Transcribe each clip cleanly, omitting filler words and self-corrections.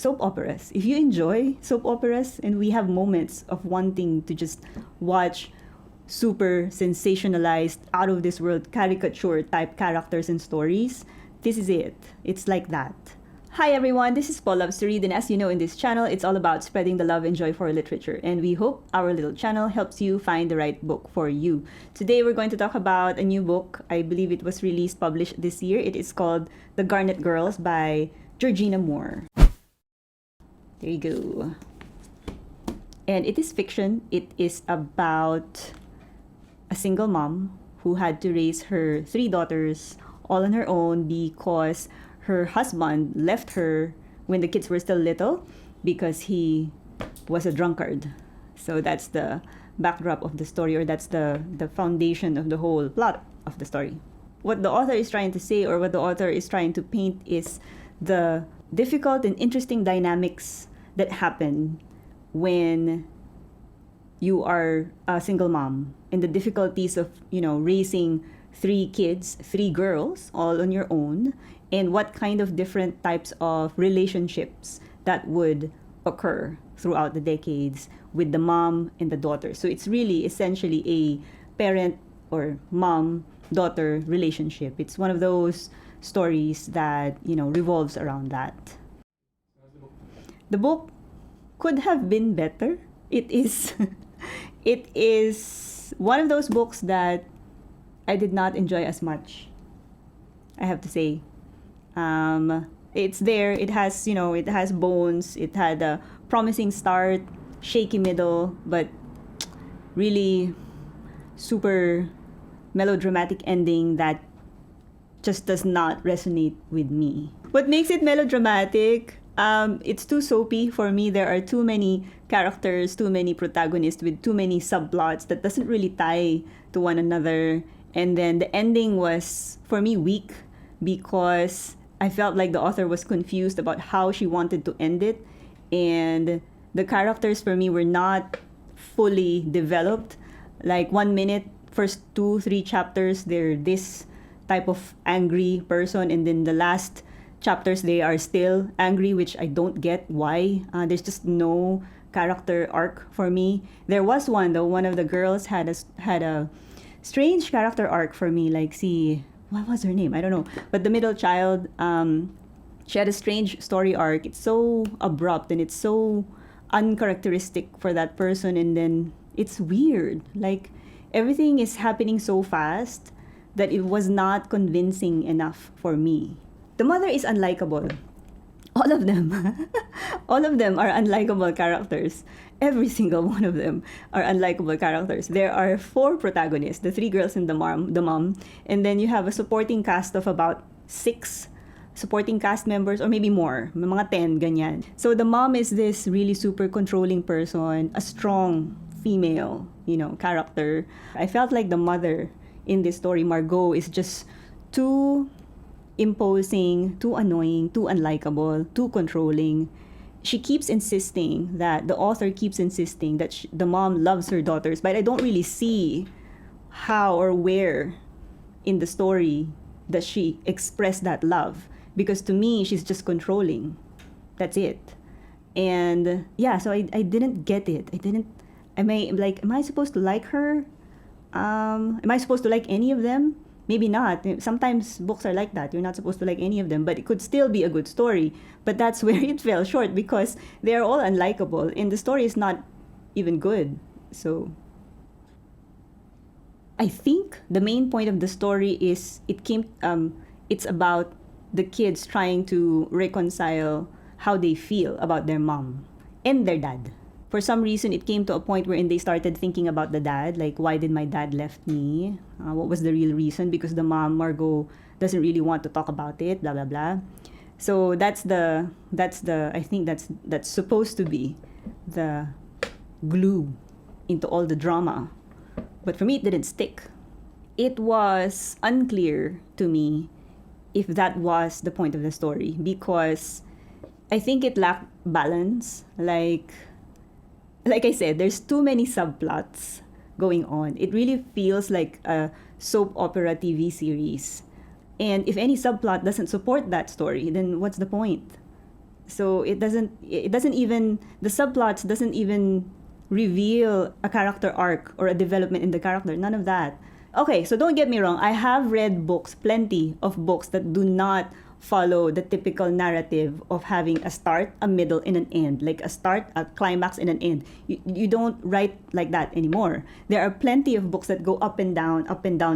soap operas. If you enjoy soap operas, and we have moments of wanting to just watch super sensationalized, out of this world caricature type characters and stories, this is it. It's like that. Hi everyone, this is Paul Loves to Read, and as you know, in this channel, it's all about spreading the love and joy for literature, and we hope our little channel helps you find the right book for you. Today we're going to talk about a new book. I believe it was published this year. It is called The Garnett Girls by Georgina Moore. There you go. And it is fiction. It is about a single mom who had to raise her 3 daughters all on her own because her husband left her when the kids were still little because he was a drunkard. So that's the backdrop of the story, or that's the foundation of the whole plot of the story. What the author is trying to say, or what the author is trying to paint, is the difficult and interesting dynamics that happen when you are a single mom, and the difficulties of, raising 3 kids, 3 girls, all on your own, and what kind of different types of relationships that would occur throughout the decades with the mom and the daughter. So it's really essentially a parent or mom-daughter relationship. It's one of those stories that, revolves around that. The book could have been better. It is it is one of those books that I did not enjoy as much, I have to say. It's there. It has, it has bones. It had a promising start, shaky middle, but really super melodramatic ending that just does not resonate with me. What makes it melodramatic? It's too soapy for me. There are too many characters, too many protagonists with too many subplots that doesn't really tie to one another. And then the ending was, for me, weak because I felt like the author was confused about how she wanted to end it. And the characters for me were not fully developed. Like 1 minute, first 2-3 chapters, they're this type of angry person, and then the last chapters they are still angry, which I don't get why. There's just no character arc for me. There was one though. One of the girls had a strange character arc for me. Like, what was her name? I don't know. But the middle child, she had a strange story arc. It's so abrupt and it's so uncharacteristic for that person, and then it's weird. Like, everything is happening so fast that it was not convincing enough for me. The mother is unlikable. All of them. All of them are unlikable characters. Every single one of them are unlikable characters. There are 4 protagonists, the 3 girls and the mom, and then you have a supporting cast of about 6 supporting cast members, or maybe more, mga 10, ganyan. So the mom is this really super controlling person, a strong female, character. I felt like the mother in this story, Margot, is just too imposing, too annoying, too unlikable, too controlling. She keeps insisting that, the author keeps insisting that the mom loves her daughters, but I don't really see how or where in the story does she express that love, because to me she's just controlling. That's it. And yeah, so I didn't get it. Am I supposed to like her? Am I supposed to like any of them? Maybe not. Sometimes books are like that. You're not supposed to like any of them, but it could still be a good story. But that's where it fell short, because they are all unlikable and the story is not even good. So I think the main point of the story is it's about the kids trying to reconcile how they feel about their mom and their dad. For some reason, it came to a point wherein they started thinking about the dad, like, why did my dad left me? What was the real reason? Because the mom, Margot, doesn't really want to talk about it, blah, blah, blah. So I think that's supposed to be the glue into all the drama. But for me, it didn't stick. It was unclear to me if that was the point of the story, because I think it lacked balance. Like I said, there's too many subplots going on. It really feels like a soap opera TV series. And if any subplot doesn't support that story, then what's the point? So it doesn't even, the subplots doesn't even reveal a character arc or a development in the character. None of that. Okay, so don't get me wrong. I have read books, plenty of books that do not follow the typical narrative of having a start, a middle, and an end. Like a start, a climax, and an end. You don't write like that anymore. There are plenty of books that go up and down,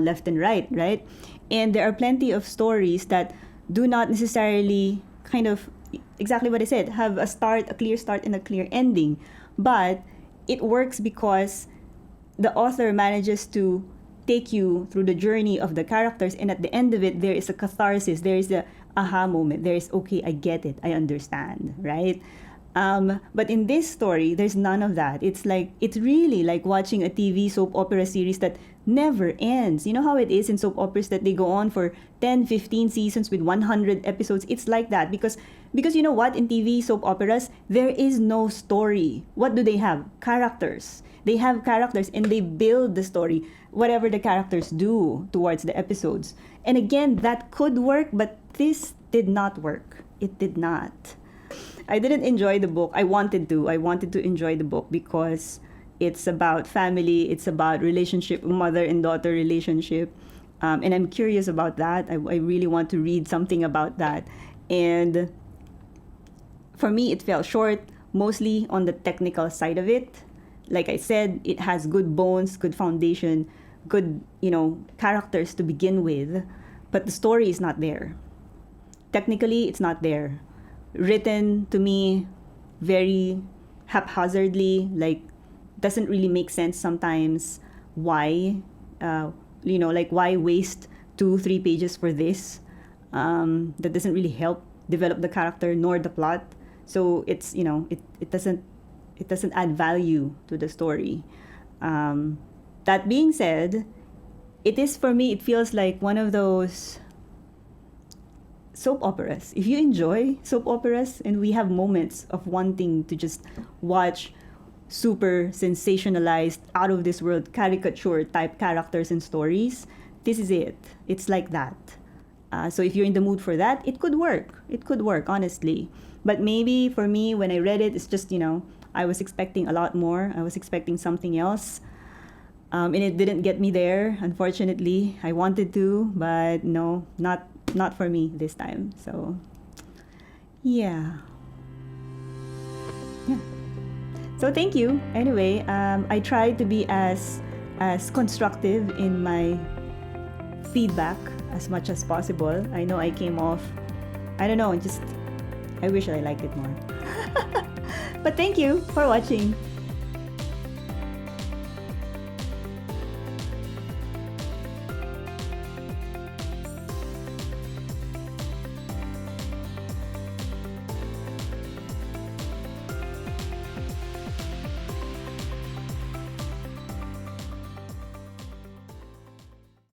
left and right, right? And there are plenty of stories that do not necessarily kind of exactly what I said, have a start, a clear start, and a clear ending. But it works because the author manages to take you through the journey of the characters, and at the end of it, there is a catharsis, there is a aha moment, there is, okay, I get it, I understand, right? But in this story, there's none of that. It's really like watching a TV soap opera series that never ends. You know how it is in soap operas that they go on for 10, 15 seasons with 100 episodes? It's like that because you know what? In TV soap operas, there is no story. What do they have? Characters. They have characters and they build the story, whatever the characters do towards the episodes. And again, that could work, but this did not work. It did not. I didn't enjoy the book. I wanted to enjoy the book because it's about family. It's about relationship, mother and daughter relationship. And I'm curious about that. I really want to read something about that. And for me, it fell short, mostly on the technical side of it. Like I said, it has good bones, good foundation, good, characters to begin with. But the story is not there. Technically, it's not there. Written to me very haphazardly, like doesn't really make sense sometimes. Why, why waste 2-3 pages for this? That doesn't really help develop the character nor the plot. So it's it doesn't add value to the story. That being said, it is for me. It feels like one of those soap operas. If you enjoy soap operas and we have moments of wanting to just watch super sensationalized, out of this world caricature type characters and stories, this is it. It's like that. So if you're in the mood for that, it could work. It could work, honestly. But maybe for me, when I read it, it's just, I was expecting a lot more. I was expecting something else. And it didn't get me there, unfortunately. I wanted to, but no, not for me this time. So, yeah. So thank you. Anyway, I tried to be as constructive in my feedback as much as possible. I know I came off, I don't know, I wish I liked it more. But thank you for watching.